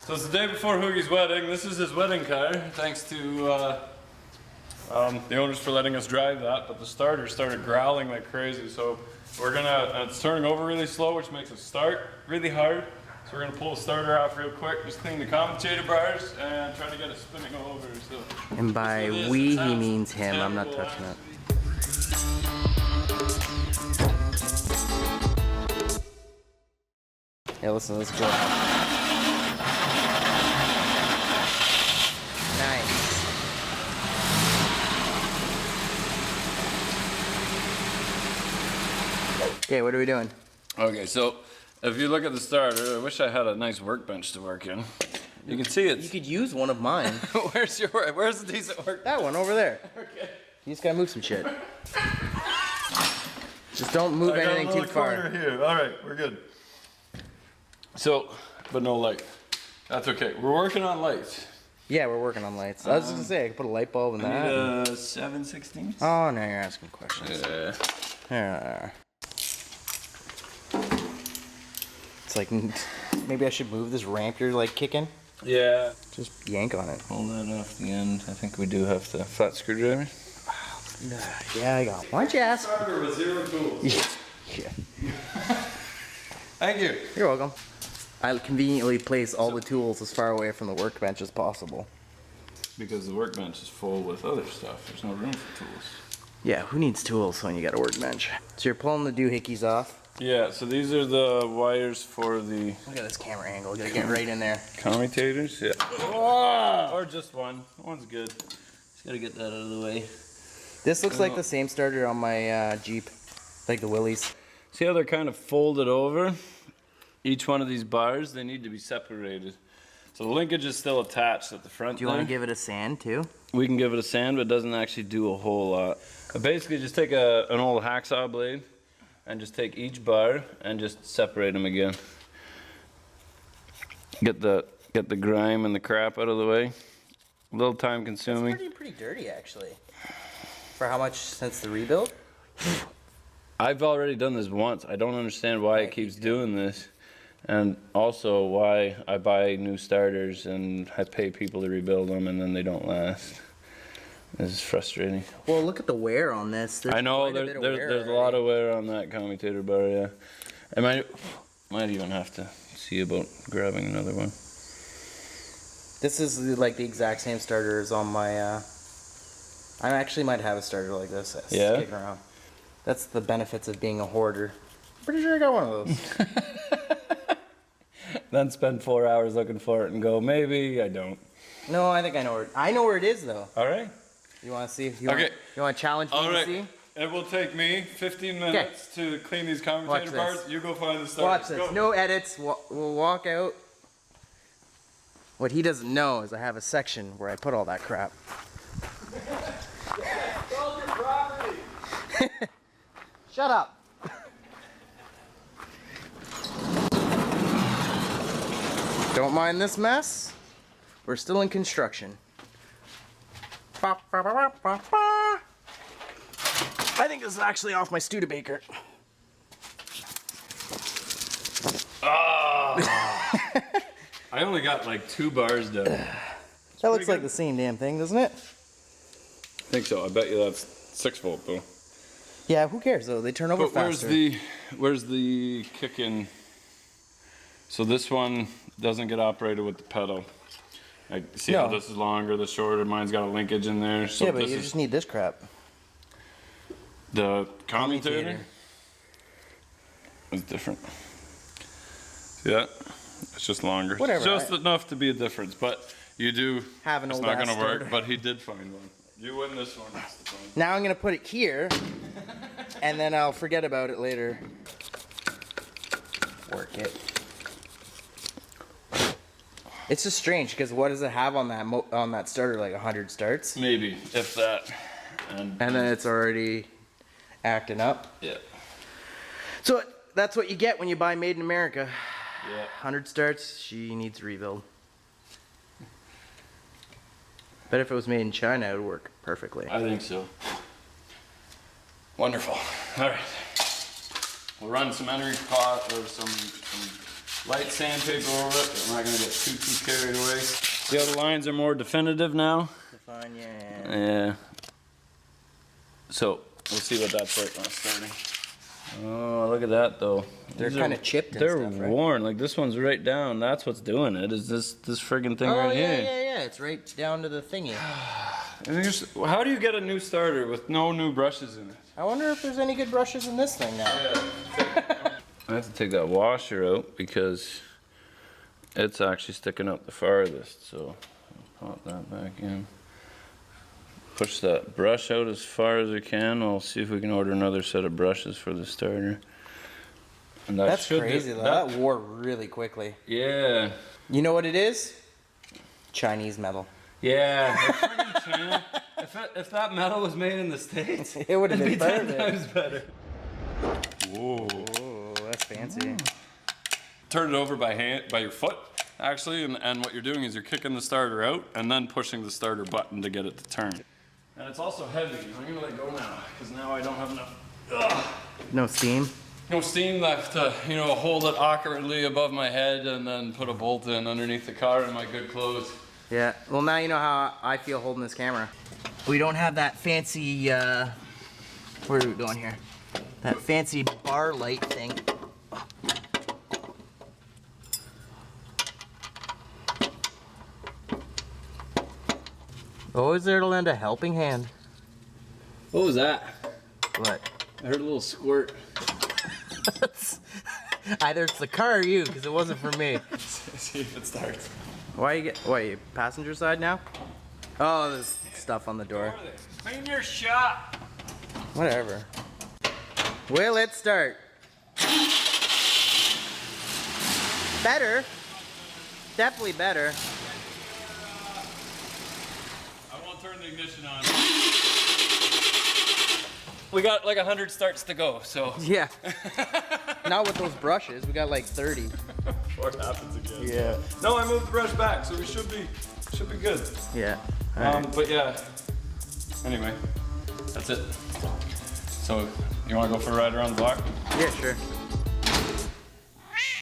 So it's the day before Hoogie's wedding. This is his wedding car, thanks to the owners for letting us drive that, but the starter started growling like crazy, so we're gonna, it's turning over really slow, which makes it start really hard. So we're gonna pull the starter off real quick, just clean the commutator bars, and try to get it spinning over. So, and by we, he means him. I'm not touching it. Yeah, listen, let's go. Nice. Okay, what are we doing? Okay, so if you look at the starter, I wish I had a nice workbench to work in. You can see it. You could use one of mine. Where's the decent work? That one over there. Okay. You just gotta move some shit. Just don't move anything too far. Here. All right, we're good. So, but no light. That's okay. We're working on lights. Yeah, we're working on lights. I was just gonna say I could put a light bulb in that. Need a 7/16. Oh, now you're asking questions. Yeah. It's like maybe I should move this ramp you're like kicking. Yeah. Just yank on it. Pull that off the end. I think we do have the flat screwdriver. Yeah, I got it. Why don't you ask? Starter with 0 tools. Yeah. Thank you. You're welcome. I conveniently place all the tools as far away from the workbench as possible. Because the workbench is full with other stuff. There's no room for tools. Yeah, who needs tools when you got a workbench? So you're pulling the doohickeys off. Yeah, so these are the wires for the... Look at this camera angle. Gotta get right in there. Commutators? Yeah. Oh! Or just one. One's good. Just gotta get that out of the way. This looks like the same starter on my Jeep. Like the Willys. See how they're kind of folded over? Each one of these bars, they need to be separated. So the linkage is still attached at the front. Do you want to give it a sand too? We can give it a sand, but it doesn't actually do a whole lot. But basically just take an old hacksaw blade and just take each bar and just separate them again. Get the grime and the crap out of the way. A little time consuming. It's pretty dirty actually. For how much since the rebuild? I've already done this once. I don't understand why it keeps doing this. And also why I buy new starters and I pay people to rebuild them and then they don't last. This is frustrating. Well, look at the wear on this. I know there's a lot of wear on that commutator bar, yeah. I might even have to see about grabbing another one. This is like the exact same starter as on my, I actually might have a starter like this. Yeah? Kicking around. That's the benefits of being a hoarder. Pretty sure I got one of those. Then spend 4 hours looking for it and go, maybe I don't. No, I think I know where. I know where it is though. All right. You want to see? You want to challenge me to see? It will take me 15 minutes to clean these commutator bars. You go find the starter. Watch this. Go. No edits. We'll walk out. What he doesn't know is I have a section where I put all that crap. Shut up. Don't mind this mess. We're still in construction. I think this is actually off my Studebaker. I only got like 2 bars done. That looks like the same damn thing, doesn't it? I think so. I bet you that's 6 volt though. Yeah, who cares though? They turn over faster. Where's the kick in? So this one doesn't get operated with the pedal. I see how this is longer, the shorter. Mine's got a linkage in there. So yeah, but you just need this crap. The commutator is different. See that? It's just longer. Whatever. Just enough to be a difference, but you do. Have an it's old not going to work, starter. but he did find one. You win this one. Now I'm going to put it here, and then I'll forget about it later. Work it. It's just strange because what does it have on that starter? Like 100 starts? Maybe, if that. And then it's already acting up. Yeah. So that's what you get when you buy Made in America. Yeah. 100 starts, she needs a rebuild. Bet if it was made in China, it would work perfectly. I think so. Wonderful. All right. We'll run some energy pot or some light sandpaper over it. I'm not gonna get too carried away. See how the lines are more definitive now? Define, yeah. Yeah. So we'll see what that's like when it's starting. Oh, look at that though. They're kind of chipped and They're stuff, right? worn. Like this one's right down. That's what's doing it. Is this friggin' thing right here? Yeah. It's right down to the thingy. How do you get a new starter with no new brushes in it? I wonder if there's any good brushes in this thing now. I have to take that washer out because it's actually sticking up the farthest. So I'll pop that back in. Push that brush out as far as we can. We'll see if we can order another set of brushes for the starter. And That's crazy though. That wore really quickly. Yeah. You know what it is? Chinese metal. Yeah. Friggin' China. If that metal was made in the States, It would have it'd been be 10 perfect. times better. Whoa. Oh, that's fancy. Turn it over by your foot, actually, and what you're doing is you're kicking the starter out and then pushing the starter button to get it to turn. And it's also heavy. I'm gonna let go now, because now I don't have enough. No steam? No steam left to, hold it awkwardly above my head and then put a bolt in underneath the car in my good clothes. Yeah. Well, now you know how I feel holding this camera. We don't have that fancy, where are we going here? That fancy bar light thing. Always there to lend a helping hand. What was that? What? I heard a little squirt. Either it's the car or you, because it wasn't for me. See if it starts. Why you passenger side now? Oh, there's stuff on the door. Clean your shop. Whatever. Will it start? Better. Definitely better. I won't turn the ignition on. We got like 100 starts to go, so. Yeah. Not with those brushes. We got like 30. Before it happens again. Yeah. No, I moved the brush back, so we should be good. Yeah. But yeah. Anyway, that's it. So, you want to go for a ride around the block? Yeah, sure.